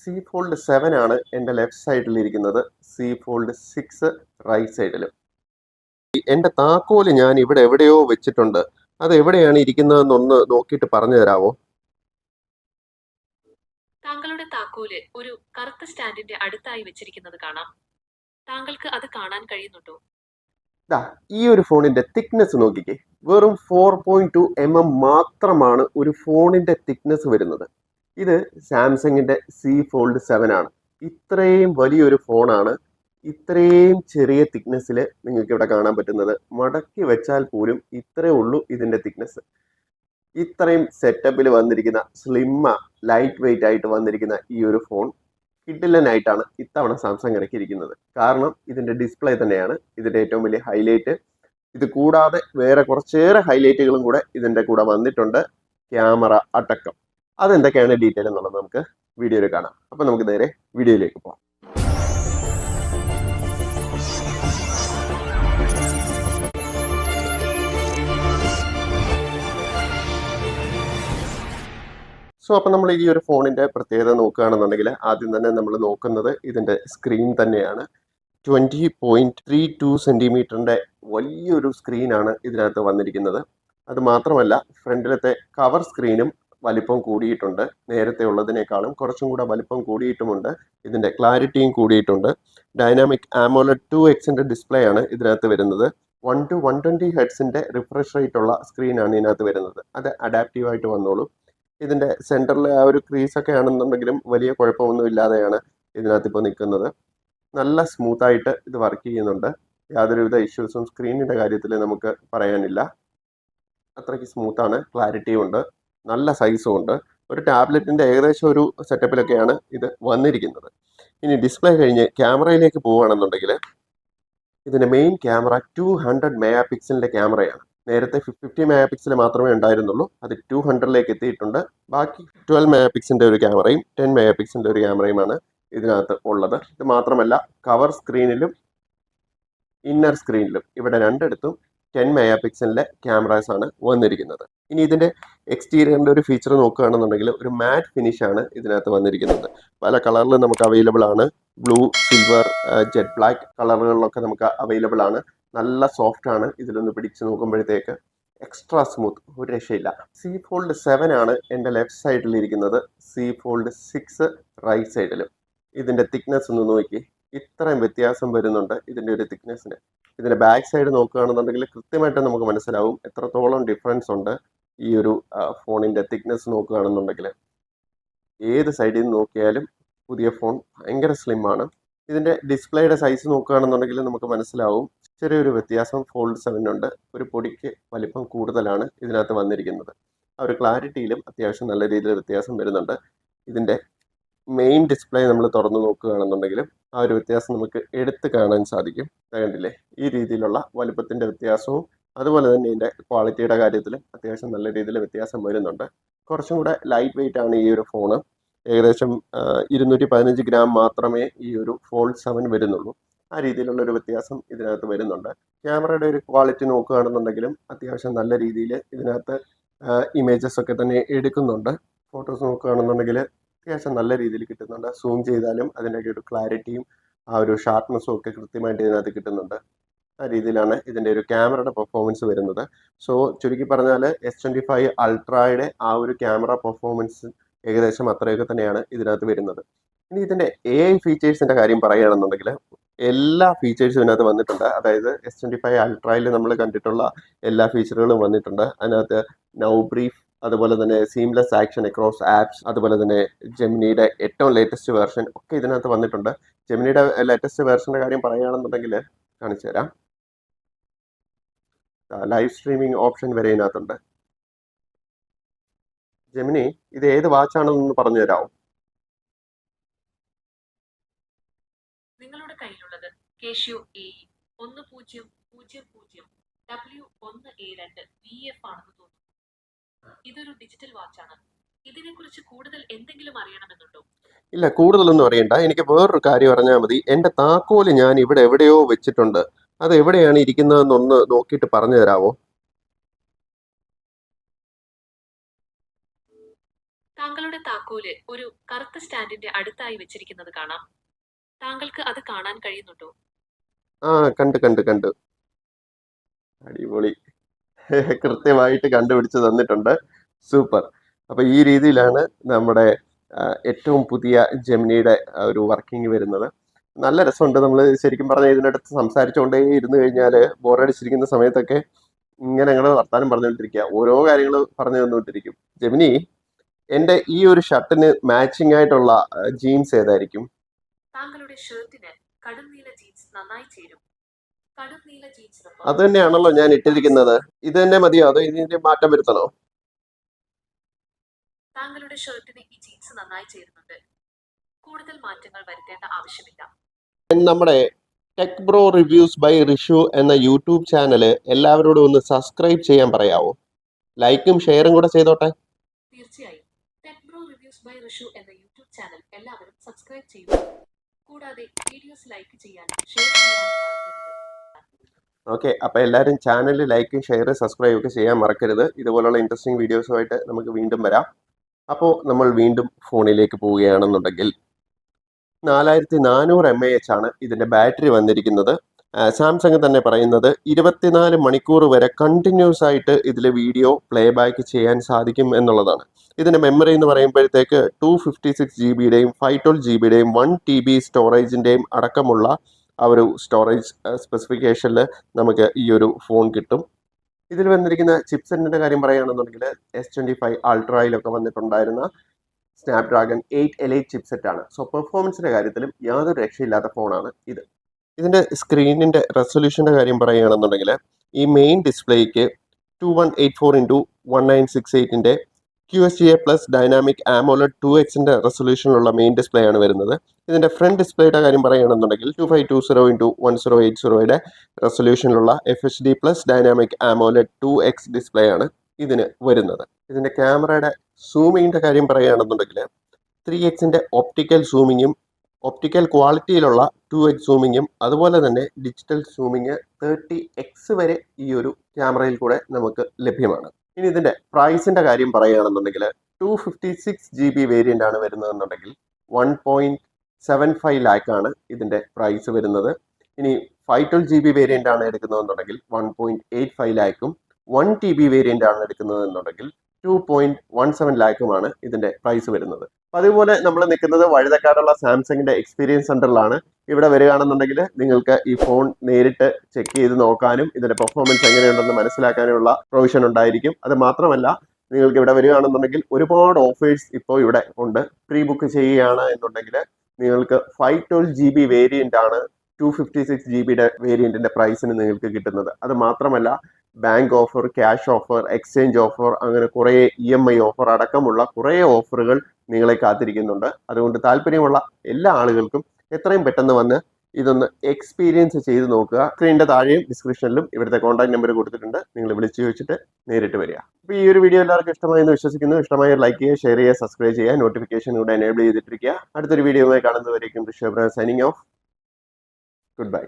C fold 7 ആണ് എൻ്റെ left സൈഡിൽ ഇരിക്കുന്നത്. സി ഫോൾഡ് 6 റൈറ്റ് സൈഡിലും. എൻ്റെ താക്കോല് ഞാൻ ഇവിടെ എവിടെയോ വെച്ചിട്ടുണ്ട്. അത് എവിടെയാണ് ഇരിക്കുന്നതെന്നൊന്ന് നോക്കിയിട്ട് പറഞ്ഞു തരാമോ? താങ്കളുടെ താക്കോല് ഒരു കറുത്ത സ്റ്റാൻഡിന്റെ അടുത്തായി വെച്ചിരിക്കുന്നത് കാണാം. താങ്കൾക്ക് അത് കാണാൻ കഴിയുന്നുണ്ടോ? ഈ ഒരു ഫോണിന്റെ തിക്നെസ് നോക്കിക്കേ. വെറും 4.2 mm മാത്രമാണ് ഒരു ഫോണിന്റെ തിക്നെസ് വരുന്നത്. ഇത് സാംസങ്ങിന്റെ സി ഫോൾഡ് 7 ആണ്. ഇത്രയും വലിയൊരു ഫോണാണ് ഇത്രയും ചെറിയ തിക്നെസ്സിൽ നിങ്ങൾക്ക് ഇവിടെ കാണാൻ പറ്റുന്നത്. മടക്കി വെച്ചാൽ പോലും ഇത്രേ ഉള്ളൂ ഇതിന്റെ തിക്നെസ്. ഇത്രയും സെറ്റപ്പിൽ വന്നിരിക്കുന്ന സ്ലിമ്മ ലൈറ്റ് വെയിറ്റ് ആയിട്ട് വന്നിരിക്കുന്ന ഈ ഒരു ഫോൺ കിഡിലനായിട്ടാണ് ഇത്തവണ സാംസങ് ഇറക്കിയിരിക്കുന്നത്. കാരണം ഇതിന്റെ ഡിസ്പ്ലേ തന്നെയാണ് ഇതിന്റെ ഏറ്റവും വലിയ ഹൈലൈറ്റ്. ഇത് കൂടാതെ വേറെ കുറച്ചേറെ ഹൈലൈറ്റുകളും കൂടെ ഇതിന്റെ കൂടെ വന്നിട്ടുണ്ട്, ക്യാമറ അടക്കം. അതെന്തൊക്കെയാണ് ഡീറ്റെയിൽ എന്നുള്ളത് നമുക്ക് വീഡിയോയിൽ കാണാം. അപ്പൊ നമുക്ക് നേരെ വീഡിയോയിലേക്ക് പോകാം. അപ്പോൾ നമ്മൾ ഈ ഒരു ഫോണിന്റെ പ്രത്യേകത നോക്കുകയാണെന്നുണ്ടെങ്കിൽ ആദ്യം തന്നെ നമ്മൾ നോക്കുന്നത് ഇതിന്റെ സ്ക്രീൻ തന്നെയാണ്. 20.32 സെന്റിമീറ്ററിന്റെ വലിയൊരു സ്ക്രീനാണ് ഇതിനകത്ത് വന്നിരിക്കുന്നത്. അത് മാത്രമല്ല ഫ്രണ്ടിലത്തെ കവർ സ്ക്രീനും വലിപ്പം കൂടിയിട്ടുണ്ട്. നേരത്തെ ഉള്ളതിനേക്കാളും കുറച്ചും കൂടെ വലിപ്പം കൂടിയിട്ടുമുണ്ട്. ഇതിന്റെ ക്ലാരിറ്റിയും കൂടിയിട്ടുണ്ട്. ഡൈനാമിക് ആമോലെഡ് 2Xന്റെ ഡിസ്പ്ലേ ആണ് ഇതിനകത്ത് വരുന്നത്. 1 to 120 ഹെർട്സിന്റെ റിഫ്രഷ് റേറ്റ് ഉള്ള സ്ക്രീനാണ് ഇതിനകത്ത് വരുന്നത്. അത് അഡാപ്റ്റീവായിട്ട് വന്നോളൂ. ഇതിന്റെ സെന്ററിലെ ആ ഒരു ക്രീസ് ഒക്കെ ആണെന്നുണ്ടെങ്കിലും വലിയ കുഴപ്പമൊന്നും ഇല്ലാതെയാണ് ഇതിനകത്ത് ഇപ്പോൾ നിൽക്കുന്നത്. നല്ല സ്മൂത്തായിട്ട് ഇത് വർക്ക് ചെയ്യുന്നുണ്ട്. യാതൊരുവിധ ഇഷ്യൂസും സ്ക്രീനിന്റെ കാര്യത്തിൽ നമുക്ക് പറയാനില്ല. അത്രയ്ക്ക് സ്മൂത്താണ്, ക്ലാരിറ്റിയും ഉണ്ട്, നല്ല സൈസും ഉണ്ട്. ഒരു ടാബ്ലറ്റിന്റെ ഏകദേശം ഒരു സെറ്റപ്പിലൊക്കെയാണ് ഇത് വന്നിരിക്കുന്നത്. ഇനി ഡിസ്പ്ലേ കഴിഞ്ഞ് ക്യാമറയിലേക്ക് പോവുകയാണെന്നുണ്ടെങ്കിൽ ഇതിന്റെ മെയിൻ ക്യാമറ 200 മെഗാ പിക്സലിന്റെ ക്യാമറയാണ്. നേരത്തെ 50 മെഗാ പിക്സൽ മാത്രമേ ഉണ്ടായിരുന്നുള്ളൂ. അത് 200ലേക്ക് എത്തിയിട്ടുണ്ട്. ബാക്കി 12 മെഗാ പിക്സലിന്റെ ഒരു ക്യാമറയും 10 മെഗാ പിക്സലിന്റെ ഒരു ക്യാമറയുമാണ് ഇതിനകത്ത് ഉള്ളത്. ഇത് മാത്രമല്ല കവർ സ്ക്രീനിലും ഇന്നർ സ്ക്രീനിലും ഇവിടെ രണ്ടിടത്തും 10 മെഗാ പിക്സലിന്റെ ക്യാമറാസ് ആണ് വന്നിരിക്കുന്നത്. ഇനി ഇതിന്റെ എക്സ്റ്റീരിയറിന്റെ ഒരു ഫീച്ചർ നോക്കുകയാണെന്നുണ്ടെങ്കിൽ ഒരു മാറ്റ് ഫിനിഷ് ആണ് ഇതിനകത്ത് വന്നിരിക്കുന്നത്. പല കളറിലും നമുക്ക് അവൈലബിൾ ആണ്. ബ്ലൂ, സിൽവർ, ജെറ്റ് ബ്ലാക്ക് കളറുകളിലൊക്കെ നമുക്ക് അവൈലബിൾ ആണ്. നല്ല സോഫ്റ്റ് ആണ്. ഇതിലൊന്ന് പിടിച്ച് നോക്കുമ്പോഴത്തേക്ക് എക്സ്ട്രാ സ്മൂത്ത്, ഒരു രക്ഷയില്ല. സി ഫോൾഡ് 7 ആണ് എൻ്റെ ലെഫ്റ്റ് സൈഡിൽ ഇരിക്കുന്നത്. സി ഫോൾഡ് 6 റൈറ്റ് സൈഡിലും. ഇതിന്റെ തിക്നെസ് ഒന്ന് നോക്കി, ഇത്രയും വ്യത്യാസം വരുന്നുണ്ട് ഇതിന്റെ ഒരു തിക്നെസ്സിന്. ഇതിന്റെ ബാക്ക് സൈഡ് നോക്കുകയാണെന്നുണ്ടെങ്കിൽ കൃത്യമായിട്ട് നമുക്ക് മനസ്സിലാവും എത്രത്തോളം ഡിഫറൻസ് ഉണ്ട് ഈ ഒരു ഫോണിന്റെ തിക്നെസ് നോക്കുകയാണെന്നുണ്ടെങ്കിൽ. ഏത് സൈഡിൽ നിന്ന് നോക്കിയാലും പുതിയ ഫോൺ ഭയങ്കര സ്ലിം ആണ്. ഇതിന്റെ ഡിസ്പ്ലേയുടെ സൈസ് നോക്കുകയാണെന്നുണ്ടെങ്കിൽ നമുക്ക് മനസ്സിലാവും ചെറിയൊരു വ്യത്യാസം ഫോൾഡ് 7 ഉണ്ട്. ഒരു പൊടിക്ക് വലിപ്പം കൂടുതലാണ് ഇതിനകത്ത് വന്നിരിക്കുന്നത്. ആ ഒരു ക്ലാരിറ്റിയിലും അത്യാവശ്യം നല്ല രീതിയിൽ വ്യത്യാസം വരുന്നുണ്ട്. ഇതിന്റെ മെയിൻ ഡിസ്പ്ലേ നമ്മൾ തുറന്നു നോക്കുകയാണെന്നുണ്ടെങ്കിലും ആ ഒരു വ്യത്യാസം നമുക്ക് എടുത്ത് കാണാൻ സാധിക്കും. കണ്ടില്ലേ, ഈ രീതിയിലുള്ള വലിപ്പത്തിന്റെ വ്യത്യാസവും അതുപോലെ തന്നെ ഇതിന്റെ ക്വാളിറ്റിയുടെ കാര്യത്തിലും അത്യാവശ്യം നല്ല രീതിയിൽ വ്യത്യാസം വരുന്നുണ്ട്. കുറച്ചും കൂടെ ലൈറ്റ് വെയിറ്റ് ആണ് ഈ ഒരു ഫോണ്. ഏകദേശം 215 ഗ്രാം മാത്രമേ ഈ ഒരു ഫോൾഡ് 7 വരുന്നുള്ളൂ. ആ രീതിയിലുള്ള ഒരു വ്യത്യാസം ഇതിനകത്ത് വരുന്നുണ്ട്. ക്യാമറയുടെ ഒരു ക്വാളിറ്റി നോക്കുകയാണെന്നുണ്ടെങ്കിലും അത്യാവശ്യം നല്ല രീതിയിൽ ഇതിനകത്ത് ഇമേജസ് ഒക്കെ തന്നെ എടുക്കുന്നുണ്ട്. ഫോട്ടോസ് നോക്കുകയാണെന്നുണ്ടെങ്കിൽ അത്യാവശ്യം നല്ല രീതിയിൽ കിട്ടുന്നുണ്ട്. സൂം ചെയ്താലും അതിൻ്റെയൊക്കെ ഒരു ക്ലാരിറ്റിയും ആ ഒരു ഷാർപ്നെസ്സും ഒക്കെ കൃത്യമായിട്ട് ഇതിനകത്ത് കിട്ടുന്നുണ്ട്. ആ രീതിയിലാണ് ഇതിൻ്റെ ഒരു ക്യാമറയുടെ പെർഫോമൻസ് വരുന്നത്. സോ ചുരുക്കി പറഞ്ഞാൽ S25 അൾട്രയുടെ ആ ഒരു ക്യാമറ പെർഫോമൻസ് ഏകദേശം അത്രയൊക്കെ തന്നെയാണ് ഇതിനകത്ത് വരുന്നത്. ഇനി ഇതിൻ്റെ AI ഫീച്ചേഴ്സിൻ്റെ കാര്യം പറയുകയാണെന്നുണ്ടെങ്കിൽ എല്ലാ ഫീച്ചേഴ്സും ഇതിനകത്ത് വന്നിട്ടുണ്ട്. അതായത് S25 അൾട്രയിൽ നമ്മൾ കണ്ടിട്ടുള്ള എല്ലാ ഫീച്ചറുകളും വന്നിട്ടുണ്ട്. അതിനകത്ത് നൗ ബ്രീഫ്, അതുപോലെ തന്നെ സീംലെസ് ആക്ഷൻ അക്രോസ് ആപ്സ്, അതുപോലെ തന്നെ ജെമിനിയുടെ ഏറ്റവും ലേറ്റസ്റ്റ് വേർഷൻ ഒക്കെ ഇതിനകത്ത് വന്നിട്ടുണ്ട്. ജെമിനിയുടെ ലേറ്റസ്റ്റ് വേർഷൻ്റെ കാര്യം പറയുകയാണെന്നുണ്ടെങ്കിൽ കാണിച്ചു തരാം. ലൈവ് സ്ട്രീമിംഗ് ഓപ്ഷൻ വരെ ഇതിനകത്തുണ്ട്. ജെമിനി ഇത് ഏത് വാച്ചാണെന്നൊന്ന് പറഞ്ഞു തരാമോ? നിങ്ങളുടെ കയ്യിലുള്ളത് കാസിയോ AE1000W172VF ആണെന്ന് തോന്നുന്നു. ഇതൊരു ഡിജിറ്റൽ വാച്ചാണ്. ഇതിനെക്കുറിച്ച് കൂടുതൽ എന്തെങ്കിലും അറിയണമെന്നുണ്ടോ? ഇല്ല, കൂടുതലൊന്നും അറിയണ്ട. എനിക്ക് വേറൊരു കാര്യം അറിഞ്ഞാൽ മതി. എൻ്റെ താക്കോല് ഞാൻ ഇവിടെ എവിടെയോ വെച്ചിട്ടുണ്ട്. അത് എവിടെയാണ് ഇരിക്കുന്നതെന്നൊന്ന് നോക്കിയിട്ട് പറഞ്ഞു തരാമോ? താങ്കളുടെ താക്കോൽ താക്കോല് ഒരു കറുത്ത സ്റ്റാൻഡിന്റെ അടുത്തായി വെച്ചിരിക്കുന്നത് കാണാം. താങ്കൾക്ക് അത് കാണാൻ കഴിയുന്നുണ്ടോ? ആ, കണ്ടു. അടിപൊളി. കൃത്യമായിട്ട് കണ്ടുപിടിച്ച് തന്നിട്ടുണ്ട്. സൂപ്പർ. അപ്പൊ ഈ രീതിയിലാണ് നമ്മുടെ ഏറ്റവും പുതിയ ജെമിനിയുടെ ഒരു വർക്കിംഗ് വരുന്നത്. നല്ല രസമുണ്ട്. നമ്മൾ ശരിക്കും പറഞ്ഞാൽ ഇതിനടുത്ത് സംസാരിച്ചുകൊണ്ടേ ഇരുന്ന് കഴിഞ്ഞാൽ ബോറടിച്ചിരിക്കുന്ന സമയത്തൊക്കെ ഇങ്ങനെ ഞങ്ങൾ വർത്താനം പറഞ്ഞുകൊണ്ടിരിക്കുക, ഓരോ കാര്യങ്ങൾ പറഞ്ഞു തന്നുകൊണ്ടിരിക്കും. ജെമിനി, എന്റെ ഈ ഒരു ഷർട്ടിന് മാച്ചിങ് ആയിട്ടുള്ള ജീൻസ് ഏതായിരിക്കും? താങ്കളുടെ ഷർട്ടിന് കടും നീല ജീൻസ് നന്നായി ചേരും. കടും നീല ജീൻസിനൊപ്പം അത് തന്നെയാണല്ലോ ഞാൻ ഇട്ടിരിക്കുന്നത്. ഇത് തന്നെ മതിയോ അതോ ഇതിന്റെ മാറ്റം വരുത്തണോ? താങ്കളുടെ ഷർട്ടിന് ഈ ജീൻസ് നന്നായി ചേരുന്നുണ്ട്. കൂടുതൽ മാറ്റങ്ങൾ വരുത്തേണ്ട ആവശ്യമില്ല. നമ്മുടെ tech bro reviews by Rishu എന്ന യൂട്യൂബ് ചാനല് എല്ലാവരോടും ഒന്ന് സബ്സ്ക്രൈബ് ചെയ്യാൻ പറയാവോ? ലൈക്കും ഷെയറും കൂടെ ചെയ്തോട്ടെ. തീർച്ചയായും tech bro reviews by Rishu എന്ന യൂട്യൂബ് ചാനൽ എല്ലാവരും സബ്സ്ക്രൈബ് ചെയ്യുക. കൂടാതെ വീഡിയോസ് ലൈക്ക് ചെയ്യാൻ ഷെയർ ചെയ്യാൻ മറക്കരുത്. ഓക്കെ, അപ്പോൾ എല്ലാവരും ചാനൽ ലൈക്കും ഷെയർ സബ്സ്ക്രൈബ് ഒക്കെ ചെയ്യാൻ മറക്കരുത്. ഇതുപോലുള്ള ഇൻട്രസ്റ്റിംഗ് വീഡിയോസുമായിട്ട് നമുക്ക് വീണ്ടും വരാം. അപ്പോൾ നമ്മൾ വീണ്ടും ഫോണിലേക്ക് പോവുകയാണെന്നുണ്ടെങ്കിൽ 4400 mAh ആണ് ഇതിൻ്റെ ബാറ്ററി വന്നിരിക്കുന്നത്. സാംസങ് തന്നെ പറയുന്നത് 24 മണിക്കൂർ വരെ കണ്ടിന്യൂസ് ആയിട്ട് ഇതിൽ വീഡിയോ പ്ലേ ബാക്ക് ചെയ്യാൻ സാധിക്കും എന്നുള്ളതാണ്. ഇതിൻ്റെ മെമ്മറി എന്ന് പറയുമ്പോഴത്തേക്ക് 256 GB-യുടെയും 512 GB-യുടെയും 1 TB സ്റ്റോറേജിൻ്റെയും അടക്കമുള്ള ആ ഒരു സ്റ്റോറേജ് സ്പെസിഫിക്കേഷനിൽ നമുക്ക് ഈ ഒരു ഫോൺ കിട്ടും. ഇതിൽ വന്നിരിക്കുന്ന ചിപ്സെറ്റിൻ്റെ കാര്യം പറയുകയാണെന്നുണ്ടെങ്കിൽ S25 അൾട്രയിലൊക്കെ വന്നിട്ടുണ്ടായിരുന്ന സ്നാപ്ഡ്രാഗൺ 8 Elite ചിപ്സെറ്റാണ്. സോ പെർഫോമൻസിൻ്റെ കാര്യത്തിലും യാതൊരു രക്ഷയില്ലാത്ത ഫോണാണ് ഇത്. ഇതിൻ്റെ സ്ക്രീനിൻ്റെ റെസൊല്യൂഷൻ്റെ കാര്യം പറയുകയാണെന്നുണ്ടെങ്കിൽ ഈ മെയിൻ ഡിസ്പ്ലേക്ക് 2184x1968 QHDR+ dynamic AMOLED 2X റെസൊല്യൂഷനിലുള്ള മെയിൻ ഡിസ്പ്ലേ ആണ് വരുന്നത്. ഇതിൻ്റെ ഫ്രണ്ട് ഡിസ്പ്ലേയുടെ കാര്യം പറയുകയാണെന്നുണ്ടെങ്കിൽ 2520x1080 റെസൊല്യൂഷനിലുള്ള FHD+ dynamic AMOLED 2X display ആണ് ഇതിന് വരുന്നത്. ഇതിൻ്റെ ക്യാമറയുടെ സൂമിങ്ങിൻ്റെ കാര്യം പറയുകയാണെന്നുണ്ടെങ്കിൽ 3X ഒപ്റ്റിക്കൽ സൂമിങ്ങും ഒപ്റ്റിക്കൽ ക്വാളിറ്റിയിലുള്ള 2X സൂമിങ്ങും അതുപോലെ തന്നെ ഡിജിറ്റൽ സൂമിങ് 30X വരെ ഈ ഒരു ക്യാമറയിൽ കൂടെ നമുക്ക് ലഭ്യമാണ്. ഇനി ഇതിൻ്റെ പ്രൈസിൻ്റെ കാര്യം പറയുകയാണെന്നുണ്ടെങ്കിൽ 256 GB വേരിയൻ്റ് ആണ് വരുന്നതെന്നുണ്ടെങ്കിൽ 1.75 ലാക്കാണ് ഇതിൻ്റെ പ്രൈസ് വരുന്നത്. ഇനി 512 GB വേരിയൻ്റ് ആണ് എടുക്കുന്നതെന്നുണ്ടെങ്കിൽ 1.85 ലാക്കും 1 TB വേരിയൻ്റ് ആണ് എടുക്കുന്നതെന്നുണ്ടെങ്കിൽ 2.17 ലാക്കുമാണ് ഇതിൻ്റെ പ്രൈസ് വരുന്നത്. അപ്പോൾ അതുപോലെ നമ്മൾ നിൽക്കുന്നത് വഴുതക്കാടുള്ള സാംസങ്ങിൻ്റെ എക്സ്പീരിയൻസ് സെൻറ്ററിലാണ്. ഇവിടെ വരികയാണെന്നുണ്ടെങ്കിൽ നിങ്ങൾക്ക് ഈ ഫോൺ നേരിട്ട് ചെക്ക് ചെയ്ത് നോക്കാനും ഇതിൻ്റെ പെർഫോമൻസ് എങ്ങനെയുണ്ടെന്ന് മനസ്സിലാക്കാനുമുള്ള പ്രൊവിഷൻ ഉണ്ടായിരിക്കും. അത് മാത്രമല്ല, നിങ്ങൾക്ക് ഇവിടെ വരികയാണെന്നുണ്ടെങ്കിൽ ഒരുപാട് ഓഫേഴ്സ് ഇപ്പോൾ ഇവിടെ ഉണ്ട്. പ്രീ ബുക്ക് ചെയ്യുകയാണ് എന്നുണ്ടെങ്കിൽ നിങ്ങൾക്ക് 512 GB വേരിയൻ്റ് ആണ് 256 GB-യുടെ വേരിയൻറ്റിൻ്റെ പ്രൈസിന് നിങ്ങൾക്ക് കിട്ടുന്നത്. അത് മാത്രമല്ല, bank offer, cash offer, exchange offer, അങ്ങനെ കുറേ EMI ഓഫർ അടക്കമുള്ള കുറേ ഓഫറുകൾ നിങ്ങളെ കാത്തിരിക്കുന്നുണ്ട്. അതുകൊണ്ട് താല്പര്യമുള്ള എല്ലാ ആളുകൾക്കും എത്രയും പെട്ടെന്ന് വന്ന് ഇതൊന്ന് എക്സ്പീരിയൻസ് ചെയ്ത് നോക്കുക. സ്ക്രീനിൻ്റെ താഴെയും ഡിസ്ക്രിപ്ഷനിലും ഇവിടുത്തെ കോൺടാക്ട് നമ്പർ കൊടുത്തിട്ടുണ്ട്. നിങ്ങൾ വിളിച്ച് ചോദിച്ചിട്ട് നേരിട്ട് വരിക. അപ്പോൾ ഈ ഒരു വീഡിയോ എല്ലാവർക്കും ഇഷ്ടമായെന്ന് വിശ്വസിക്കുന്നു. ഇഷ്ടമായ ലൈക്ക് ചെയ്യുക, ഷെയർ ചെയ്യുക, സബ്സ്ക്രൈബ് ചെയ്യുക, നോട്ടിഫിക്കേഷൻ കൂടെ എനേബിൾ ചെയ്തിട്ടിരിക്കുക. അടുത്തൊരു വീഡിയോയുമായി കാണുന്നവരേക്കും Rishabh signing off. Good bye.